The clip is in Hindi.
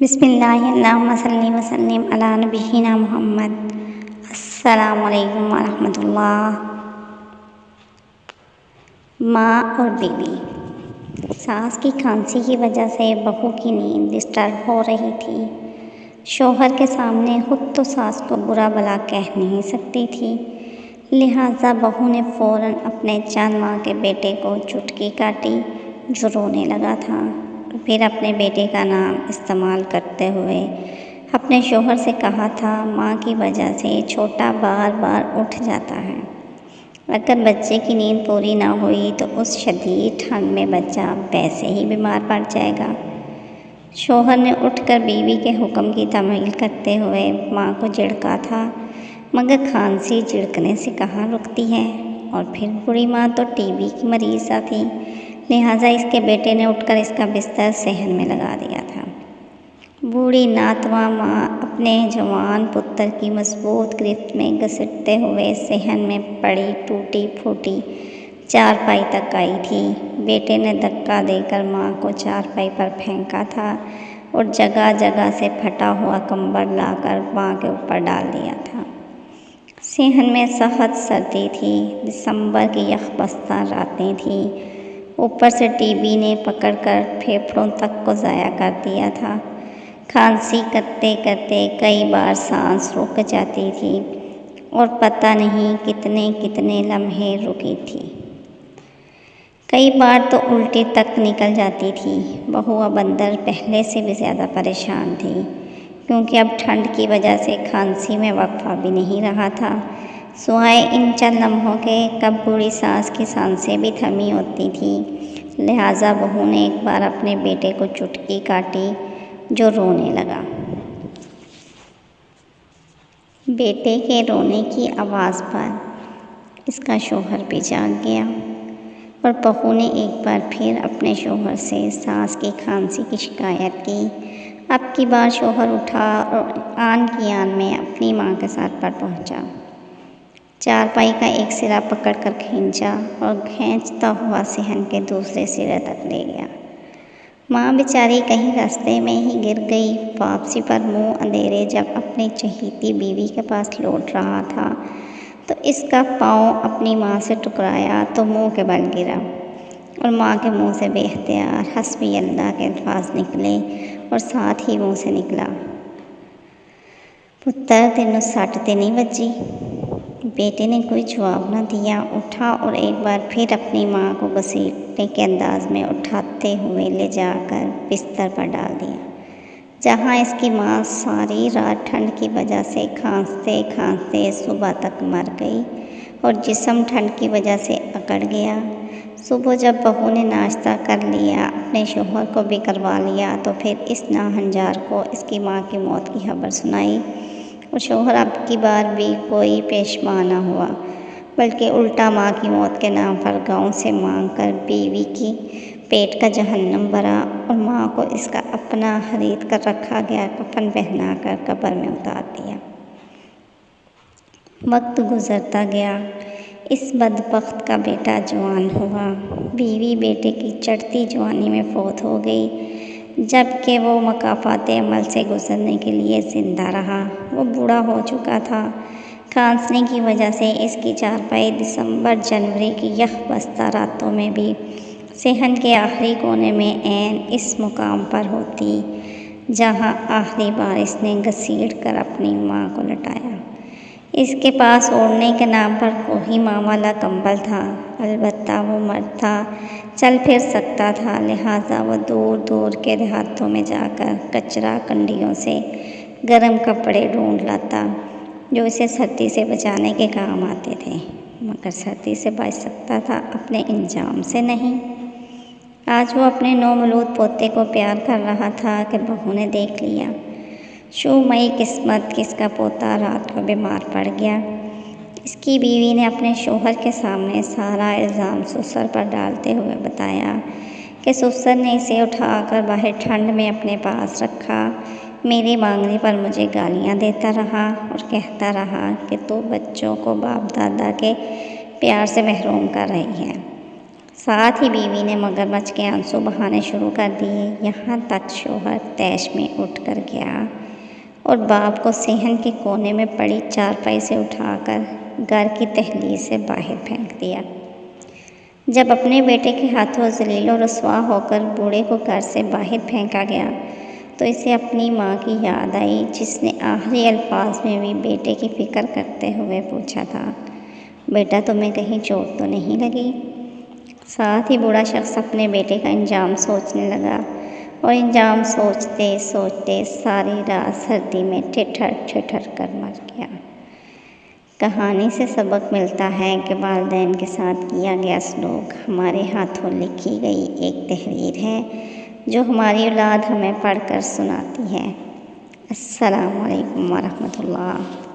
बिस्मिल्लाहिर्रहमानिर्रहीम सल्ली वसल्लिम अला नबिय्यिना मुहम्मद। अस्सलामु अलैकुम वरहमतुल्लाह। माँ और बीवी। सास की खांसी की वजह से बहू की नींद डिस्टर्ब हो रही थी। शौहर के सामने खुद तो सास को बुरा भला कह नहीं सकती थी, लिहाजा बहू ने फ़ौरन अपने चंद माह के बेटे को चुटकी काटी जो रोने लगा था। फिर अपने बेटे का नाम इस्तेमाल करते हुए अपने शौहर से कहा था, माँ की वजह से छोटा बार बार उठ जाता है। अगर बच्चे की नींद पूरी ना हुई तो उस शदीद ठंड में बच्चा वैसे ही बीमार पड़ जाएगा। शौहर ने उठकर बीवी के हुक्म की तामील करते हुए माँ को झिड़का था, मगर खांसी झिड़कने से कहाँ रुकती है। और फिर बूढ़ी माँ तो टीबी की मरीज़ा थी, लिहाजा इसके बेटे ने उठकर इसका बिस्तर सहन में लगा दिया था। बूढ़ी नातवा माँ अपने जवान पुत्र की मजबूत गिरफ्त में घसीटते हुए सहन में पड़ी टूटी फूटी चारपाई तक आई थी। बेटे ने धक्का देकर माँ को चारपाई पर फेंका था और जगह जगह से फटा हुआ कंबल लाकर माँ के ऊपर डाल दिया था। सहन में सख्त सर्दी थी, दिसंबर की यकबस्ता रातें थीं, ऊपर से टीबी ने पकड़कर फेफड़ों तक को ज़ाया कर दिया था। खांसी करते करते कई बार सांस रुक जाती थी और पता नहीं कितने कितने लम्हे रुकी थी। कई बार तो उल्टी तक निकल जाती थी। बहू अब अंदर पहले से भी ज़्यादा परेशान थी, क्योंकि अब ठंड की वजह से खांसी में वक़्फ़ा भी नहीं रहा था। सुहाए इन चंद लम्हों के कब बूढ़ी सास की सांसें भी थमी होती थी। लिहाजा बहू ने एक बार अपने बेटे को चुटकी काटी जो रोने लगा। बेटे के रोने की आवाज़ पर इसका शौहर भी जाग गया और बहू ने एक बार फिर अपने शौहर से सास की खांसी की शिकायत की। अब की बार शौहर उठा और आन की आन में अपनी माँ के साथ पर पहुँचा। चारपाई का एक सिरा पकड़कर खींचा और खींचता हुआ सहन के दूसरे सिरे तक ले गया। माँ बेचारी कहीं रास्ते में ही गिर गई। वापसी पर मुंह अंधेरे जब अपनी चहेती बीवी के पास लौट रहा था तो इसका पाँव अपनी माँ से टकराया तो मुंह के बल गिरा और माँ के मुंह से बेख्तियार हस्बी अल्लाह के अल्फाज निकले और साथ ही मुंह से निकला, पुत्र तेनों सट ते नहीं बची। बेटे ने कोई जवाब न दिया, उठा और एक बार फिर अपनी माँ को घसीटने के अंदाज में उठाते हुए ले जाकर बिस्तर पर डाल दिया, जहाँ इसकी माँ सारी रात ठंड की वजह से खांसते खांसते सुबह तक मर गई और जिस्म ठंड की वजह से अकड़ गया। सुबह जब बहू ने नाश्ता कर लिया, अपने शौहर को भी करवा लिया, तो फिर इस नाहंजार को इसकी माँ की मौत की खबर सुनाई और शौहर अब की बार भी कोई पेशमा न हुआ, बल्कि उल्टा माँ की मौत के नाम पर गांव से मांग कर बीवी की पेट का जहन्नम भरा और माँ को इसका अपना खरीद कर रखा गया कफन पहना कर कब्र में उतार दिया। वक्त गुजरता गया, इस बदबख्त का बेटा जवान हुआ। बीवी बेटे की चढ़ती जवानी में फौत हो गई, जबकि वो मकाफात अमल से गुजरने के लिए ज़िंदा रहा। वो बूढ़ा हो चुका था। खांसने की वजह से इसकी चारपाई दिसंबर जनवरी की यकबस्ता रातों में भी सहन के आखिरी कोने में ऐन इस मुकाम पर होती जहाँ आखिरी बार इसने घसीट कर अपनी माँ को लटाया। इसके पास ओढ़ने के नाम पर कोई माँ वाला कंबल था, अलबत्ता वो मर्द था, चल फिर सकता था, लिहाजा वो दूर दूर के देहातों में जाकर कचरा कंडियों से गर्म कपड़े ढूंढ लाता जो इसे सर्दी से बचाने के काम आते थे, मगर सर्दी से बच सकता था, अपने इंजाम से नहीं। आज वो अपने नौमौलूद पोते को प्यार कर रहा था कि बहू ने देख लिया। शुमई किस्मत कि इसका पोता रात को बीमार पड़ गया। इसकी बीवी ने अपने शौहर के सामने सारा इल्ज़ाम ससुर पर डालते हुए बताया कि ससुर ने इसे उठाकर बाहर ठंड में अपने पास रखा, मेरे मांगने पर मुझे गालियां देता रहा और कहता रहा कि तू बच्चों को बाप दादा के प्यार से महरूम कर रही है। साथ ही बीवी ने मगरमच्छ के आंसू बहाने शुरू कर दिए। यहाँ तक शोहर तैश में उठ कर गया और बाप को सेहन के कोने में पड़ी चारपाई से उठाकर घर की दहलीज से बाहर फेंक दिया। जब अपने बेटे के हाथों ज़लील और रुसवा होकर बूढ़े को घर से बाहर फेंका गया तो इसे अपनी माँ की याद आई, जिसने आखिरी अल्फाज में भी बेटे की फ़िक्र करते हुए पूछा था, बेटा तुम्हें कहीं चोट तो नहीं लगी? साथ ही बूढ़ा शख्स अपने बेटे का इंजाम सोचने लगा और इंजाम सोचते सोचते सारी रात सर्दी में ठिठर ठिठर कर मर गया। कहानी से सबक मिलता है कि वालिदैन के साथ किया गया सलूक हमारे हाथों लिखी गई एक तहरीर है जो हमारी औलाद हमें पढ़कर सुनाती है। अस्सलामु अलैकुम वरहमतुल्लाह।